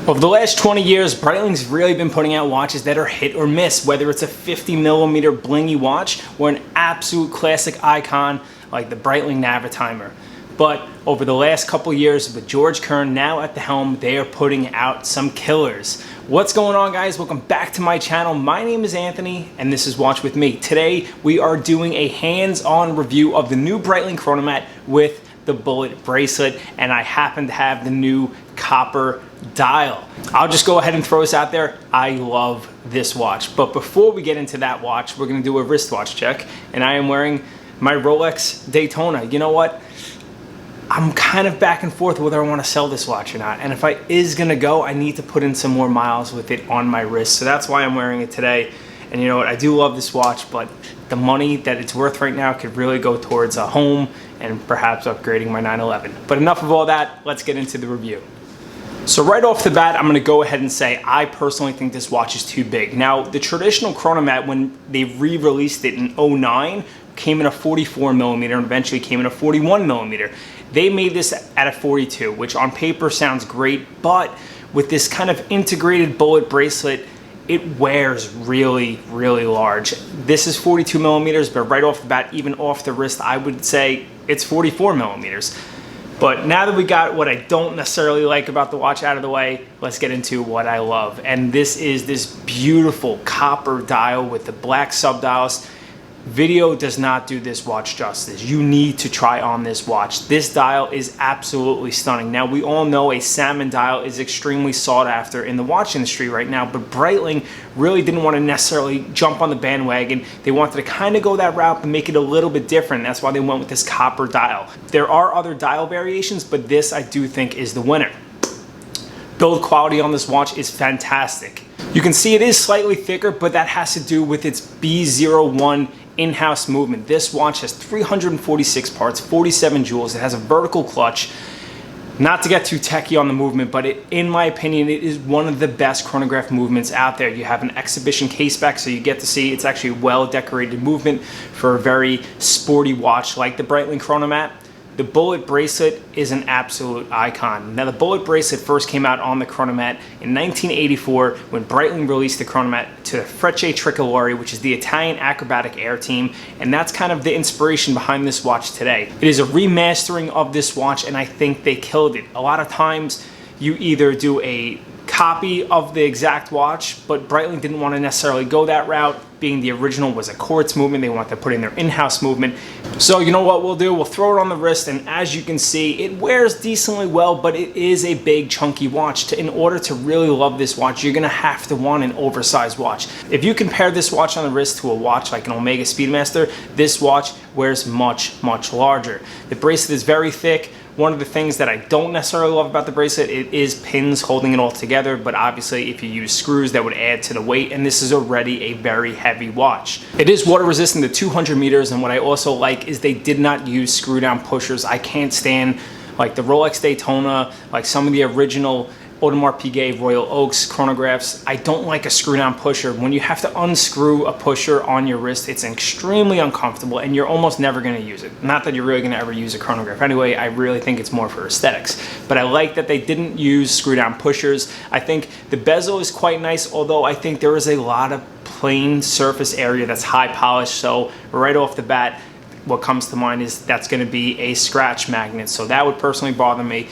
Over the last 20 years, Breitling's really been putting out watches that are hit or miss, whether it's a 50mm blingy watch or an absolute classic icon like the Breitling Navitimer. But over the last couple years, with George Kern now at the helm, they are putting out some killers. What's going on, guys? Welcome back to my channel. My name is Anthony, and this is Watch With Me. Today, we are doing a hands-on review of the new Breitling Chronomat with the bullet bracelet, and I happen to have the new copper dial. I'll just go ahead and throw this out there. I love this watch. But before we get into that watch, we're gonna do a wristwatch check, and I am wearing my Rolex Daytona. You know what? I'm kind of back and forth whether I want to sell this watch or not. And if I is gonna go, I need to put in some more miles with it on my wrist. So that's why I'm wearing it today. And you know what? I do love this watch, but the money that it's worth right now could really go towards a home and perhaps upgrading my 911. But enough of all that, let's get into the review. So right off the bat, I'm gonna go ahead and say I personally think this watch is too big. Now, the traditional Chronomat, when they re-released it in 09, came in a 44mm and eventually came in a 41mm. They made this at a 42, which on paper sounds great, but with this kind of integrated bullet bracelet, it wears really, really large. This is 42mm, but right off the bat, even off the wrist, I would say it's 44mm. But now that we got what I don't necessarily like about the watch out of the way, let's get into what I love. And this is this beautiful copper dial with the black subdials. Video does not do this watch justice. You need to try on this watch. This dial is absolutely stunning. Now, we all know a Salmon dial is extremely sought after in the watch industry right now, but Breitling really didn't want to necessarily jump on the bandwagon. They wanted to kind of go that route and make it a little bit different. That's why they went with this copper dial. There are other dial variations, but this I do think is the winner. Build quality on this watch is fantastic. You can see it is slightly thicker, but that has to do with its B01 in-house movement. This watch has 346 parts, 47 jewels. It has a vertical clutch. Not to get too techie on the movement, but in my opinion, it is one of the best chronograph movements out there. You have an exhibition case back, so you get to see it's actually a well-decorated movement for a very sporty watch like the Breitling Chronomat. The bullet bracelet is an absolute icon. Now, the bullet bracelet first came out on the Chronomat in 1984 when Breitling released the Chronomat to the Frecce Tricolore, which is the Italian acrobatic air team, and that's kind of the inspiration behind this watch today. It is a remastering of this watch, and I think they killed it. A lot of times, you either do a copy of the exact watch, but Breitling didn't want to necessarily go that route. Being the original was a quartz movement, they wanted to put in their in-house movement. So you know what we'll do? We'll throw it on the wrist, and as you can see, it wears decently well, but it is a big chunky watch. In order to really love this watch, you're gonna have to want an oversized watch. If you compare this watch on the wrist to a watch like an Omega Speedmaster, this watch wears much, much larger. The bracelet is very thick. One of the things that I don't necessarily love about the bracelet, it is pins holding it all together, but obviously if you use screws, that would add to the weight, and this is already a very heavy watch. It is water resistant to 200 meters, and what I also like is they did not use screw down pushers. I can't stand like the Rolex Daytona, like some of the original Audemars Piguet Royal Oaks chronographs. I don't like a screw down pusher. When you have to unscrew a pusher on your wrist, it's extremely uncomfortable and you're almost never gonna use it. Not that you're really gonna ever use a chronograph anyway, I really think it's more for aesthetics. But I like that they didn't use screw down pushers. I think the bezel is quite nice, although I think there is a lot of plain surface area that's high polished, so right off the bat, what comes to mind is that's gonna be a scratch magnet, so that would personally bother me.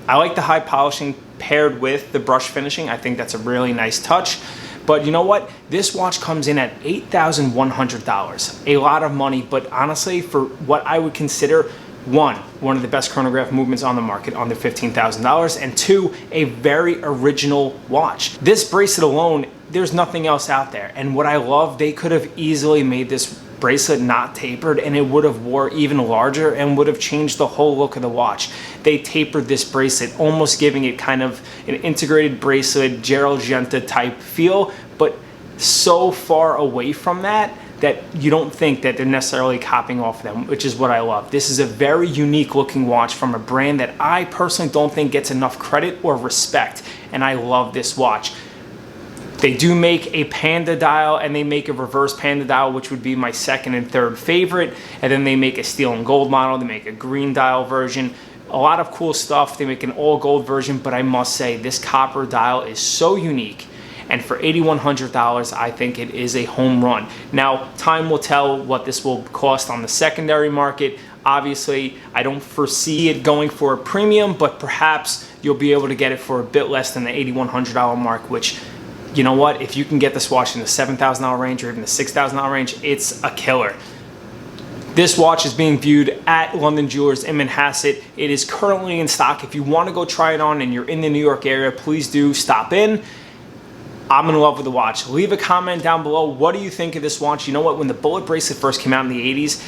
I like the high polishing paired with the brush finishing. I think that's a really nice touch. But you know what? This watch comes in at $8,100. A lot of money, but honestly, for what I would consider one of the best chronograph movements on the market, under $15,000, and two, a very original watch. This bracelet alone, there's nothing else out there. And what I love, they could have easily made this bracelet not tapered and it would have wore even larger and would have changed the whole look of the watch. They tapered this bracelet, almost giving it kind of an integrated bracelet, Gerald Genta type feel, but so far away from that that you don't think that they're necessarily copying off them, which is what I love. This is a very unique looking watch from a brand that I personally don't think gets enough credit or respect, and I love this watch. They do make a panda dial and they make a reverse panda dial, which would be my second and third favorite. And then they make a steel and gold model. They make a green dial version. A lot of cool stuff. They make an all gold version, but I must say this copper dial is so unique. And for $8,100, I think it is a home run. Now, time will tell what this will cost on the secondary market. Obviously, I don't foresee it going for a premium, but perhaps you'll be able to get it for a bit less than the $8,100 mark, which, you know what, if you can get this watch in the $7,000 range or even the $6,000 range, it's a killer. This watch is being viewed at London Jewelers in Manhasset. It is currently in stock. If you want to go try it on and you're in the New York area, please do stop in. I'm in love with the watch. Leave a comment down below. What do you think of this watch? You know what? When the Bullet Bracelet first came out in the 80s,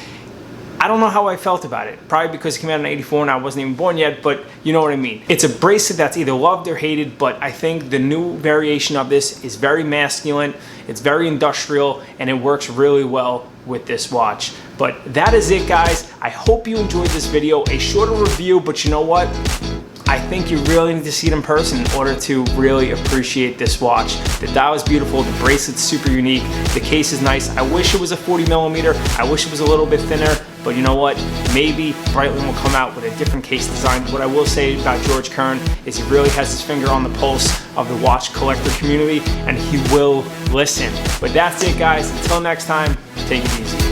I don't know how I felt about it. Probably because it came out in 84 and I wasn't even born yet, but you know what I mean. It's a bracelet that's either loved or hated, but I think the new variation of this is very masculine, it's very industrial, and it works really well with this watch. But that is it, guys. I hope you enjoyed this video. A shorter review, but you know what? I think you really need to see it in person in order to really appreciate this watch. The dial is beautiful, the bracelet's super unique, the case is nice. I wish it was a 40 millimeter, I wish it was a little bit thinner, but you know what? Maybe Breitling will come out with a different case design. What I will say about George Kern is he really has his finger on the pulse of the watch collector community, and he will listen. But that's it, guys. Until next time, take it easy.